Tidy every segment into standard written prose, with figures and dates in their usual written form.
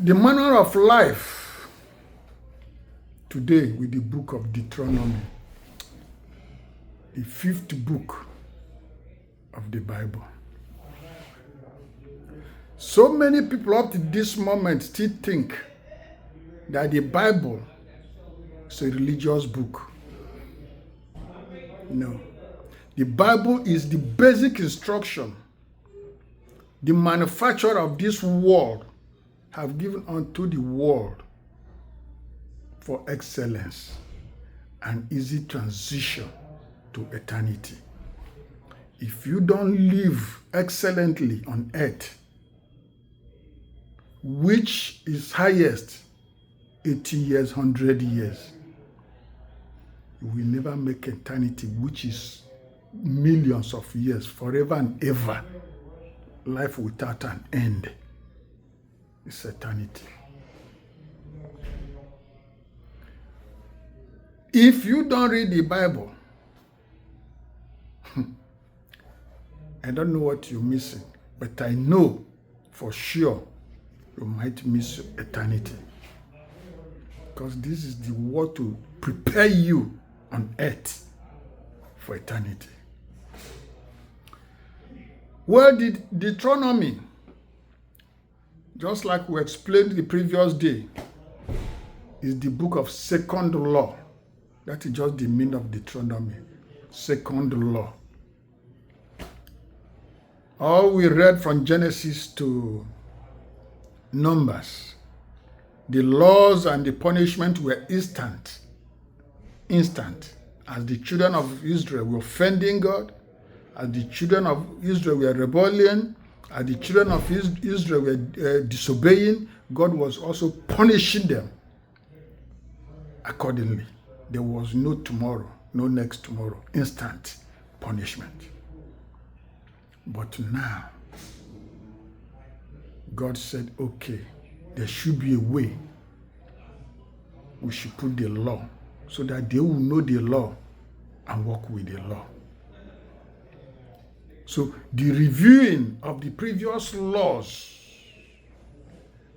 The manner of life today with the book of Deuteronomy, the 5th book of the Bible. So many people up to this moment still think that the Bible is a religious book. No. The Bible is the basic instruction the manufacturer of this world have given unto the world for excellence and easy transition to eternity. If you don't live excellently on earth, which is highest 80 years, 100 years, you will never make eternity, which is millions of years, forever and ever. Life without an end is eternity. If you don't read the Bible, I don't know what you're missing, but I know for sure you might miss eternity. Because this is the word to prepare you on earth for eternity. Well, the Deuteronomy, just like we explained the previous day, is the book of second law. That is just the meaning of Deuteronomy, second law. All we read from Genesis to Numbers, the laws and the punishment were instant, as the children of Israel were offending God, as the children of Israel were rebellion, as the children of Israel were disobeying, God was also punishing them accordingly. There was no tomorrow, no next tomorrow, instant punishment. But now, God said, okay, there should be a way. We should put the law so that they will know the law and walk with the law. So the reviewing of the previous laws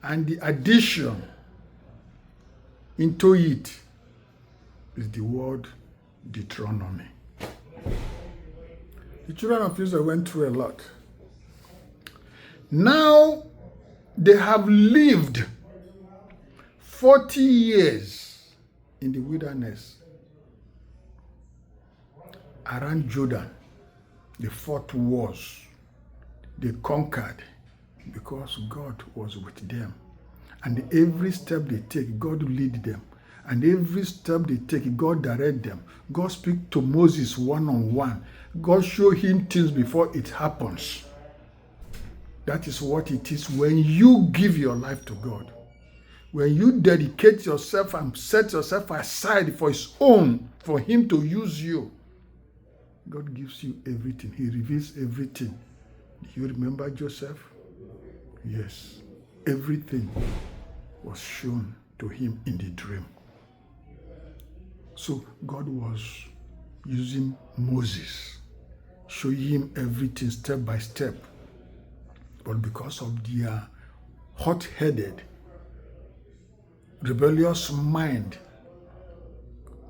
and the addition into it is the word Deuteronomy. The children of Israel went through a lot. Now they have lived 40 years in the wilderness around Jordan. They fought wars. They conquered because God was with them. And every step they take, God lead them. And every step they take, God direct them. God speak to Moses one-on-one. God show him things before it happens. That is what it is when you give your life to God. When you dedicate yourself and set yourself aside for his own, for him to use you. God gives you everything. He reveals everything. Do you remember Joseph? Yes. Everything was shown to him in the dream. So God was using Moses, showing him everything step by step. But because of their hot-headed, rebellious mind,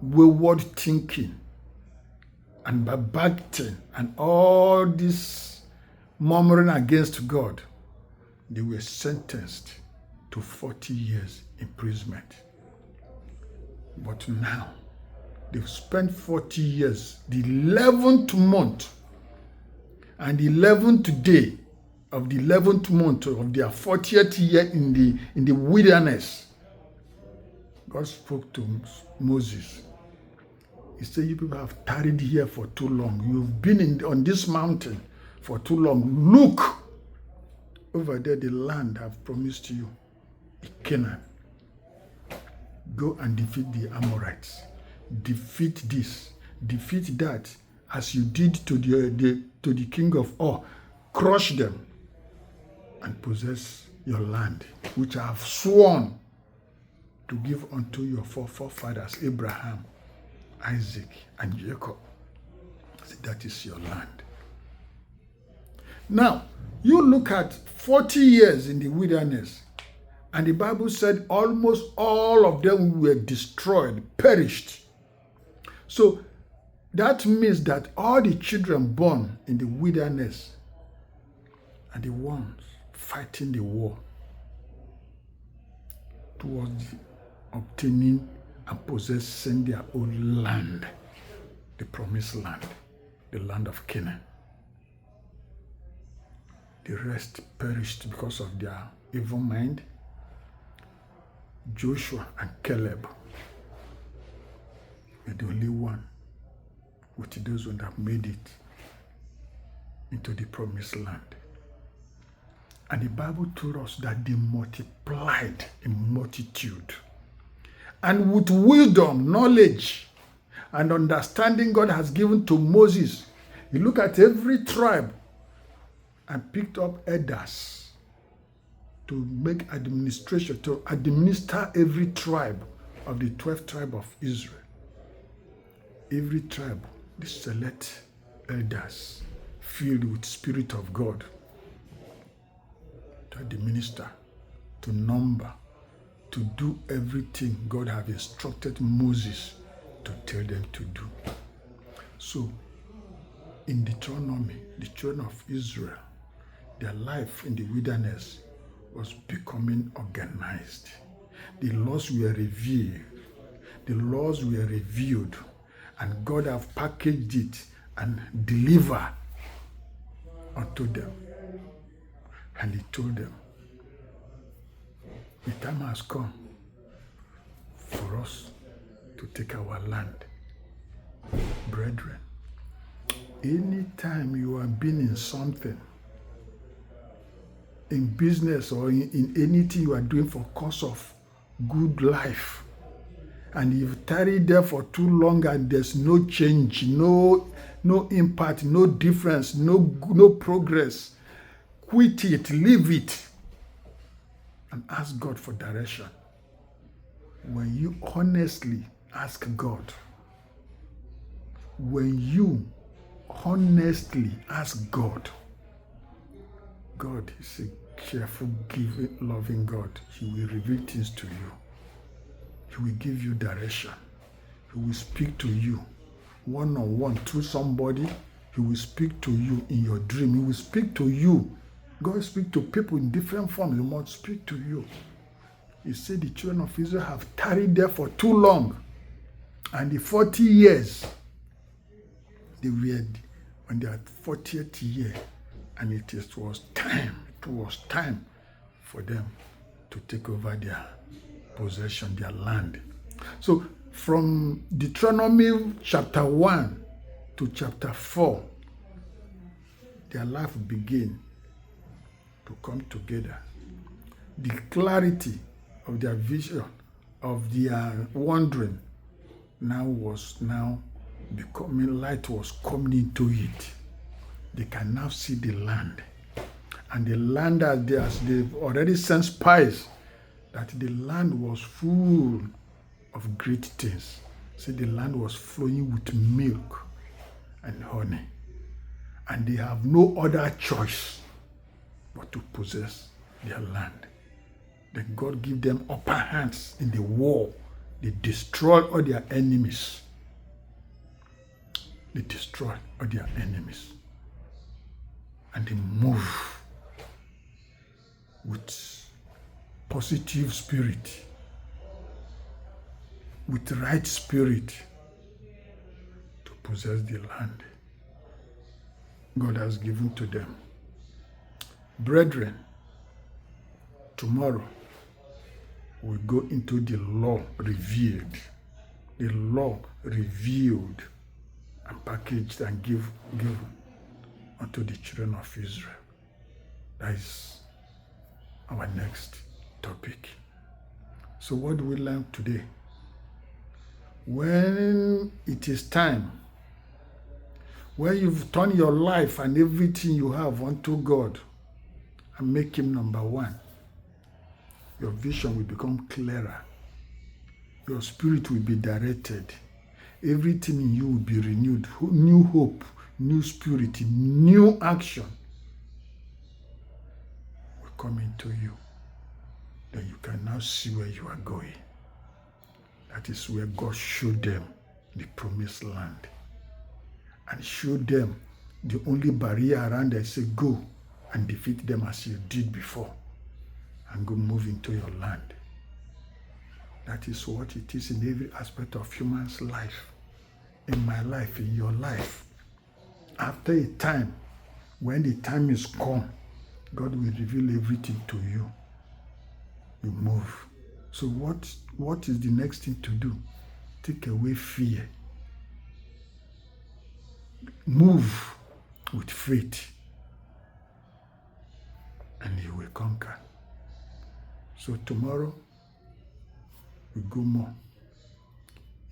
wayward thinking, and backbiting, and all this murmuring against God, they were sentenced to 40 years imprisonment. But now, they've spent 40 years, the 11th month, and the 11th day of the 11th month of their 40th year in the wilderness. God spoke to Moses. He said, you people have tarried here for too long. You've been on this mountain for too long. Look, over there the land I've promised you, Canaan. Go and defeat the Amorites. Defeat this, defeat that, as you did to the king of Og. Crush them and possess your land, which I have sworn to give unto your forefathers, Abraham, Isaac, and Jacob. That is your land. Now, you look at 40 years in the wilderness, And the Bible said almost all of them were destroyed, perished. So that means that all the children born in the wilderness are the ones fighting the war towards obtaining and possessing their own land, the promised land, the land of Canaan. The rest perished because of their evil mind. Joshua and Caleb were the only one with those ones that made it into the promised land. And the Bible told us that they multiplied in multitude. And with wisdom, knowledge, and understanding God has given to Moses, he looked at every tribe and picked up elders to make administration, to administer every tribe of the 12 tribes of Israel. Every tribe, they select elders filled with Spirit of God to administer, to number, to do everything God have instructed Moses to tell them to do. So, in Deuteronomy, the children of Israel, their life in the wilderness was becoming organized. The laws were revealed. The laws were revealed, and God have packaged it and delivered unto them. And he told them, the time has come for us to take our land. Brethren, anytime you have been in something, in business or in anything you are doing for cause of good life, and you've tarried there for too long and there's no change, no impact, no difference, no progress, quit it, leave it, and ask God for direction. When you honestly ask God, God is a careful, giving, loving God. He will reveal things to you. He will give you direction. He will speak to you one-on-one through somebody. He will speak to you in your dream. He will speak to you. God speaks to people in different forms. He must speak to you. He said the children of Israel have tarried there for too long. And the 40 years, they were on their 40th year. And it was time for them to take over their possession, their land. So from Deuteronomy chapter 1 to chapter 4, their life began to come together. The clarity of their vision, of their wandering, was becoming, light was coming into it. They can now see the land. And the land, as they've already sent spies, that the land was full of great things. See, the land was flowing with milk and honey. And they have no other choice but to possess their land. Then God give them upper hands in the war. They destroy all their enemies. And they move with positive spirit, with right spirit to possess the land God has given to them. Brethren, tomorrow we go into the law revealed. The law revealed and packaged and given unto the children of Israel. That is our next topic. So what do we learn today? When it is time, when you've turned your life and everything you have unto God and make him number one, your vision will become clearer. Your spirit will be directed. Everything in you will be renewed. New hope, new spirit, new action will come into you. Then you can now see where you are going. That is where God showed them the promised land and showed them the only barrier around there. Say, go and defeat them as you did before and go move into your land. That is what it is in every aspect of human's life, in my life, in your life. After a time, when the time is come, God will reveal everything to you. You move. So what is the next thing to do? Take away fear. Move with faith, and you will conquer. So tomorrow, we go more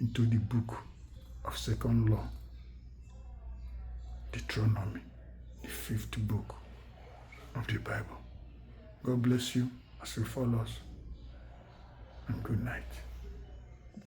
into the book of Second Law, Deuteronomy, the 5th book of the Bible. God bless you as you follow us, and good night.